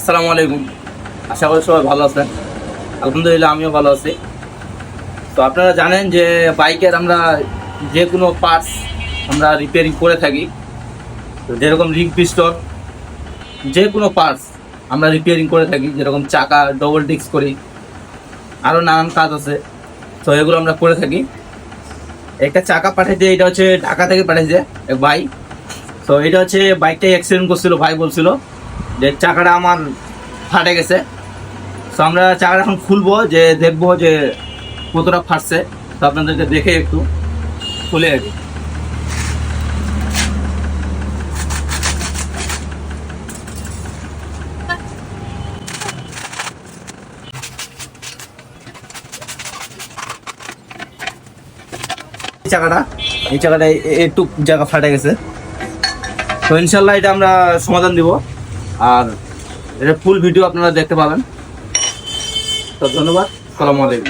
আসসালামু আলাইকুম। আশা করি সবাই ভালো আছেন। আলহামদুলিল্লাহ আমিও ভালো আছি। তো আপনারা জানেন যে বাইকের আমরা যে কোনো পার্টস আমরা রিপেয়ারিং করে থাকি। তো যেরকম রিং পিস্টন, যে কোনো পার্টস আমরা রিপেয়ারিং করে থাকি, যেরকম চাকা ডবল ডিস্ক করি, আরও নানান কাজ আছে। তো এগুলো আমরা করে থাকি। একটা চাকা পাঠিয়েছে, এটা হচ্ছে ঢাকা থেকে পাঠিয়েছে এক ভাই। তো এটা হচ্ছে বাইকটাই অ্যাক্সিডেন্ট করছিল, ভাই বলছিল যে চাকাটা আমার ফাটে গেছে। তো আমরা চাকাটা এখন খুলবো, যে দেখবো যে কতটা ফাটছে। তো আপনাদেরকে দেখে একটু খুলে আর কি। এই চাকাটা একটু জায়গা ফাটে গেছে। তো ইনশাল্লাহ এটা আমরা সমাধান দিব, আর এটা ফুল ভিডিও আপনারা দেখতে পাবেন। তো ধন্যবাদ, আসসালামু আলাইকুম।